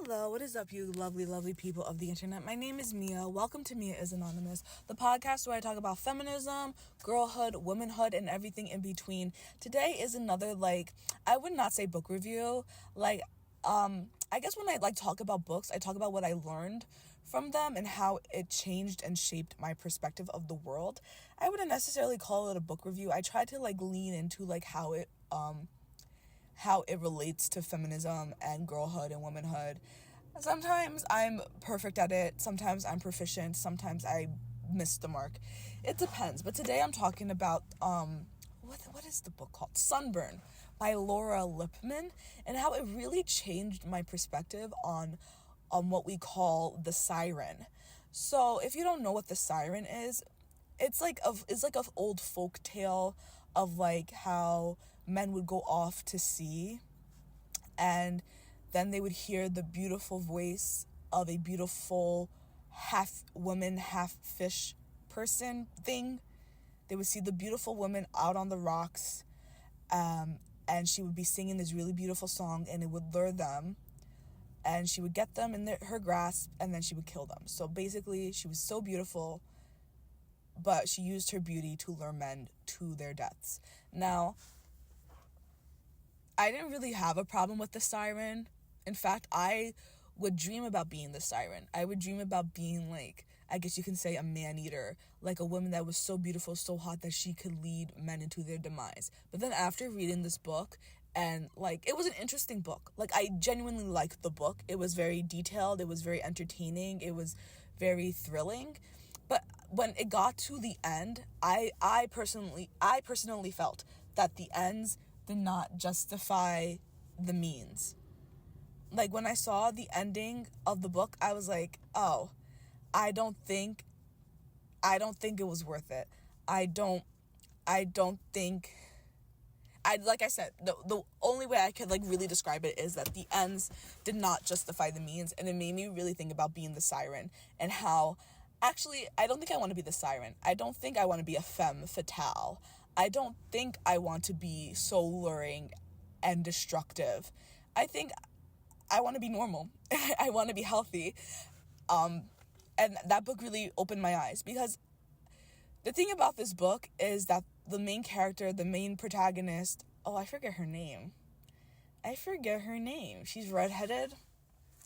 Hello, what is up, you lovely, lovely people of the internet? My name is Mia. Welcome to Mia is Anonymous, the podcast where I talk about feminism, girlhood, womanhood, and everything in between. Today is another, I would not say book review. I guess when I, talk about books, I talk about what I learned from them and how it changed and shaped my perspective of the world. I wouldn't necessarily call it a book review. I try to, lean into, how it relates to feminism and girlhood and womanhood. Sometimes I'm perfect at it, sometimes I'm proficient, sometimes I miss the mark. It depends. But today I'm talking about what is the book called? Sunburn by Laura Lippman, and how it really changed my perspective on what we call the Siren. So if you don't know what the Siren is, it's like an old folk tale of how men would go off to sea, and then they would hear the beautiful voice of a beautiful half woman, half fish person thing. They would see the beautiful woman out on the rocks, and she would be singing this really beautiful song, and it would lure them, and she would get them in her grasp, and then she would kill them. So basically, she was so beautiful, but she used her beauty to lure men to their deaths. Now, I didn't really have a problem with the Siren. In fact, I would dream about being the Siren. I would dream about being, I guess you can say, a man-eater. Like a woman that was so beautiful, so hot that she could lead men into their demise. But then after reading this book, and, it was an interesting book. I genuinely liked the book. It was very detailed. It was very entertaining. It was very thrilling. But when it got to the end, I personally felt that the ends did not justify the means. When I saw the ending of the book, I was like, oh, I don't think it was worth it. Like I said, the only way I could really describe it is that the ends did not justify the means, and it made me really think about being the Siren and how, actually, I don't think I want to be the Siren. I don't think I want to be a femme fatale. I don't think I want to be so luring and destructive. I think I want to be normal. I want to be healthy. And that book really opened my eyes, because the thing about this book is that the main character, the main protagonist, I forget her name. She's redheaded.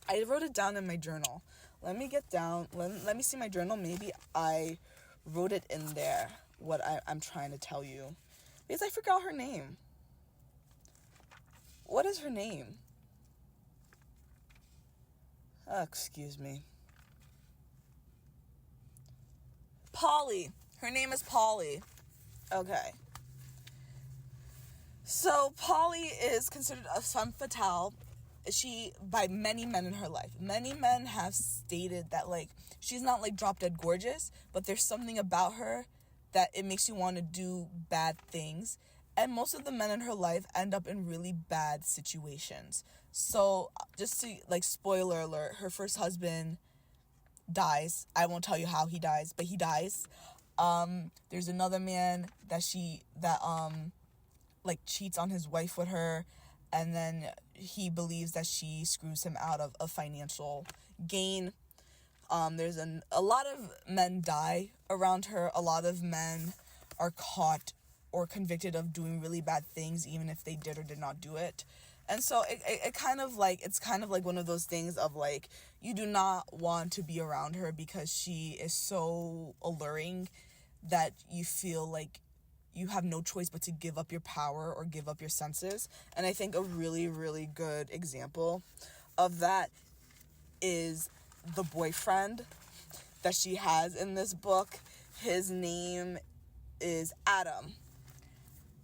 I wrote it down in my journal. Let me get down. Let me see my journal. Maybe I wrote it in there, what I'm trying to tell you. Because I forgot her name. What is her name? Oh, excuse me. Polly. Her name is Polly. Okay. So Polly is considered a femme fatale. By many men in her life. Many men have stated that, she's not, drop dead gorgeous, but there's something about her that it makes you want to do bad things. And most of the men in her life end up in really bad situations. So, just to, spoiler alert, her first husband dies. I won't tell you how he dies, but he dies. There's another man that cheats on his wife with her, and then he believes that she screws him out of a financial gain. There's a lot of men die around her. A lot of men are caught or convicted of doing really bad things, even if they did or did not do it. And so it's kind of like one of those things of you do not want to be around her, because she is so alluring that you feel like you have no choice but to give up your power or give up your senses. And I think a really, really good example of that is the boyfriend that she has in this book. His name is Adam.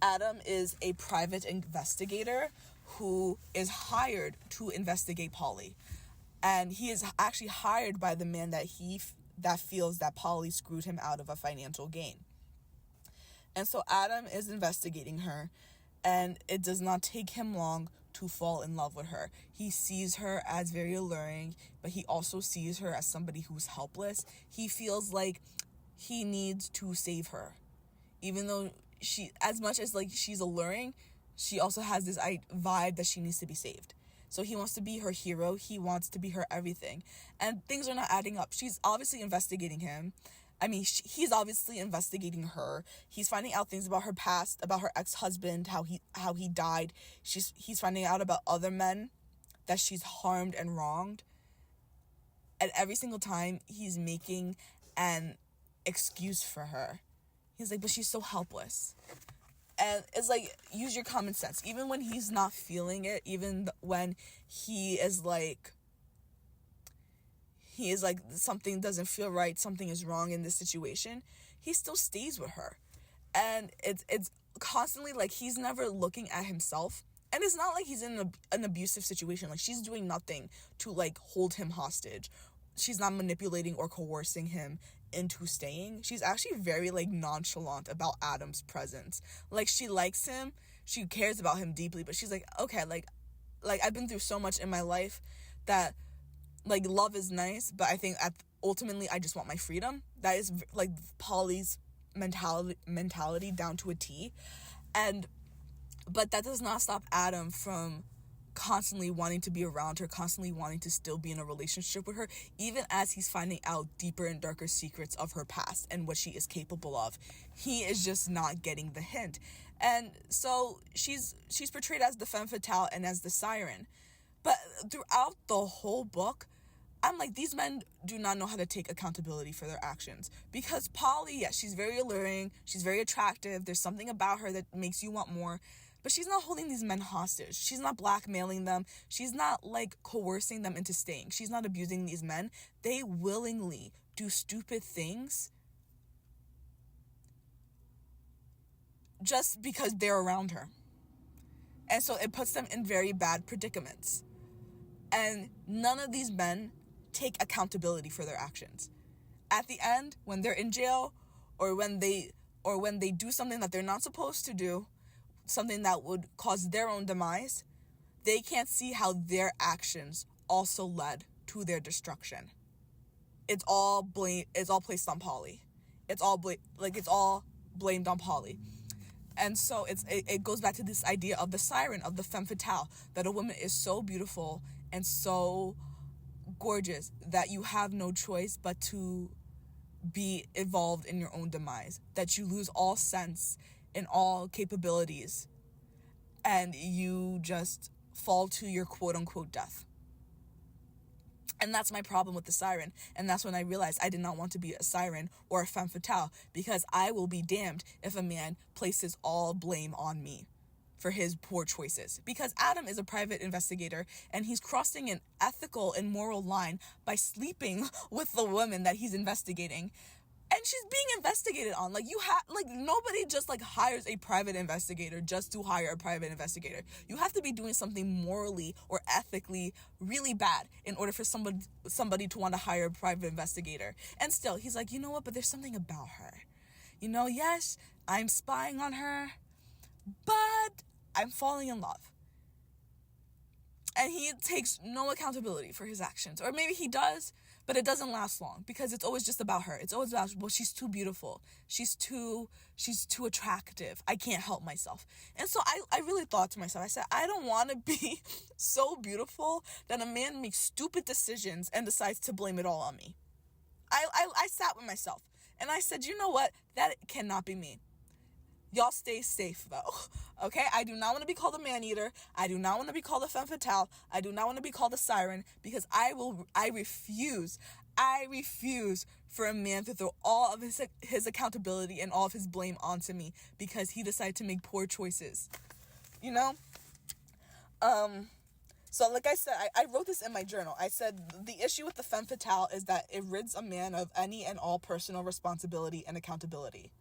Adam is a private investigator who is hired to investigate Polly. And he is actually hired by the man that feels that Polly screwed him out of a financial gain. And so Adam is investigating her, and it does not take him long to fall in love with her. He sees her as very alluring, but he also sees her as somebody who's helpless. He feels like he needs to save her. Even though as much as she's alluring, she also has this vibe that she needs to be saved. So he wants to be her hero. He wants to be her everything. And things are not adding up. She's obviously investigating him. I mean, he's obviously investigating her. He's finding out things about her past, about her ex-husband, how he died. He's finding out about other men that she's harmed and wronged. And every single time, he's making an excuse for her. He's like, but she's so helpless. And it's like, use your common sense. Even when he's not feeling it, even when he is like, something doesn't feel right, something is wrong in this situation, he still stays with her. And it's constantly like, he's never looking at himself. And it's not like he's in an abusive situation. Like, she's doing nothing to, like, hold him hostage. She's not manipulating or coercing him into staying. She's actually very, like, nonchalant about Adam's presence. Like, she likes him. She cares about him deeply. But she's like, okay, like I've been through so much in my life that, like, love is nice. But I think ultimately I just want my freedom. That is, like, Polly's mentality down to a T. But that does not stop Adam from constantly wanting to be around her, constantly wanting to still be in a relationship with her, even as he's finding out deeper and darker secrets of her past and what she is capable of. He is just not getting the hint. And so she's portrayed as the femme fatale and as the siren. But throughout the whole book, I'm like, these men do not know how to take accountability for their actions. Because Polly, yes, she's very alluring, she's very attractive, there's something about her that makes you want more. But she's not holding these men hostage. She's not blackmailing them. She's not, like, coercing them into staying. She's not abusing these men. They willingly do stupid things just because they're around her. And so it puts them in very bad predicaments. And none of these men take accountability for their actions. At the end, when they're in jail, or when they do something that they're not supposed to do, something that would cause their own demise, they can't see how their actions also led to their destruction. It's all placed on Polly. It's all blamed on Polly. And so it goes back to this idea of the siren, of the femme fatale, that a woman is so beautiful and so gorgeous that you have no choice but to be involved in your own demise, that you lose all sense and all capabilities, and you just fall to your quote-unquote death. And that's my problem with the siren. And that's when I realized I did not want to be a siren or a femme fatale, because I will be damned if a man places all blame on me for his poor choices. Because Adam is a private investigator, and he's crossing an ethical and moral line by sleeping with the woman that he's investigating. And she's being investigated on. Like, nobody just, like, hires a private investigator just to hire a private investigator. You have to be doing something morally or ethically really bad in order for somebody to want to hire a private investigator. And still, he's like, you know what? But there's something about her. You know, yes, I'm spying on her, but I'm falling in love. And he takes no accountability for his actions. Or maybe he does, but it doesn't last long, because it's always just about her. It's always about, well, she's too beautiful. She's too attractive. I can't help myself. And so I really thought to myself, I said, I don't want to be so beautiful that a man makes stupid decisions and decides to blame it all on me. I sat with myself and I said, you know what? That cannot be me. Y'all stay safe, though, okay? I do not want to be called a man-eater. I do not want to be called a femme fatale. I do not want to be called a siren, because I refuse for a man to throw all of his accountability and all of his blame onto me because he decided to make poor choices, you know? So like I said, I wrote this in my journal. I said, the issue with the femme fatale is that it rids a man of any and all personal responsibility and accountability.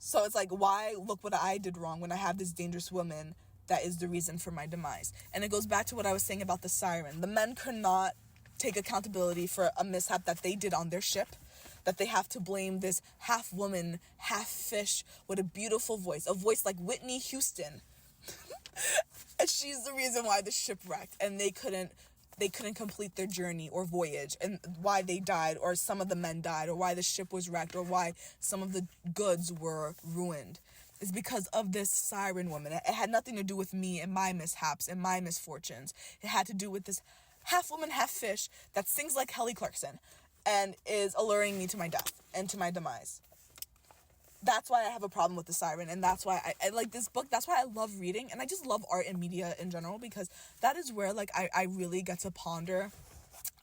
So it's like, why look what I did wrong when I have this dangerous woman that is the reason for my demise? And it goes back to what I was saying about the siren. The men could not take accountability for a mishap that they did on their ship, that they have to blame this half woman, half fish with a beautiful voice, a voice like Whitney Houston. And she's the reason why the ship wrecked, and they couldn't complete their journey or voyage, and why they died, or some of the men died, or why the ship was wrecked, or why some of the goods were ruined. is because of this siren woman. It had nothing to do with me and my mishaps and my misfortunes. It had to do with this half woman, half fish that sings like Kelly Clarkson and is alluring me to my death and to my demise. That's why I have a problem with the siren, and that's why I like this book. That's why I love reading, and I just love art and media in general, because that is where, like, I really get to ponder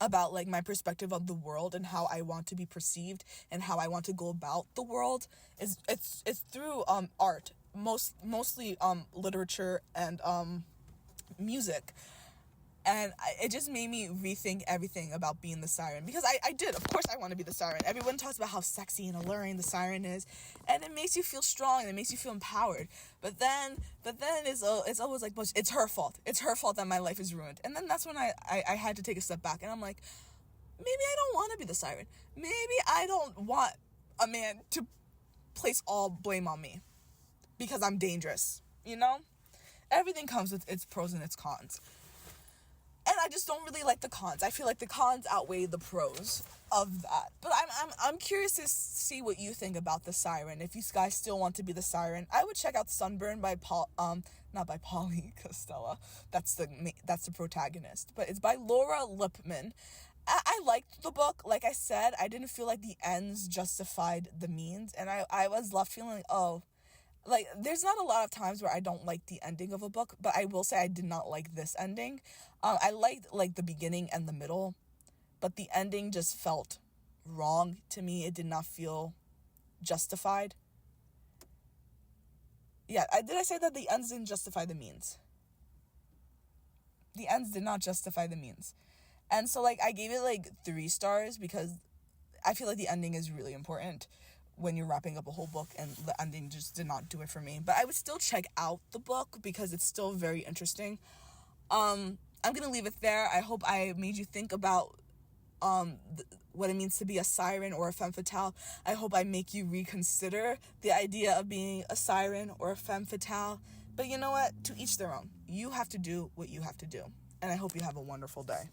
about, like, my perspective of the world and how I want to be perceived and how I want to go about the world. It's through art, mostly literature and music. And it just made me rethink everything about being the siren. Because I did. Of course I want to be the siren. Everyone talks about how sexy and alluring the siren is. And it makes you feel strong. And it makes you feel empowered. But then it's always like, it's her fault. It's her fault that my life is ruined. And then that's when I had to take a step back. And I'm like, maybe I don't want to be the siren. Maybe I don't want a man to place all blame on me. Because I'm dangerous. You know? Everything comes with its pros and its cons. And I just don't really like the cons. I feel like the cons outweigh the pros of that. But I'm curious to see what you think about the siren. If you guys still want to be the siren, I would check out Sunburn by not by Polly Costello. That's the protagonist. But it's by Laura Lippman. I liked the book. Like I said, I didn't feel like the ends justified the means, and I was left feeling like, there's not a lot of times where I don't like the ending of a book, but I will say I did not like this ending. I liked, like, the beginning and the middle, but the ending just felt wrong to me. It did not feel justified. Yeah, did I say that the ends didn't justify the means? The ends did not justify the means. And so, like, I gave it, like, 3 stars because I feel like the ending is really important when you're wrapping up a whole book, and the ending just did not do it for me. But I would still check out the book because it's still very interesting. I'm gonna leave it there. I hope I made you think about what it means to be a siren or a femme fatale. I hope I make you reconsider the idea of being a siren or a femme fatale. But you know what? To each their own. You have to do what you have to do. And I hope you have a wonderful day.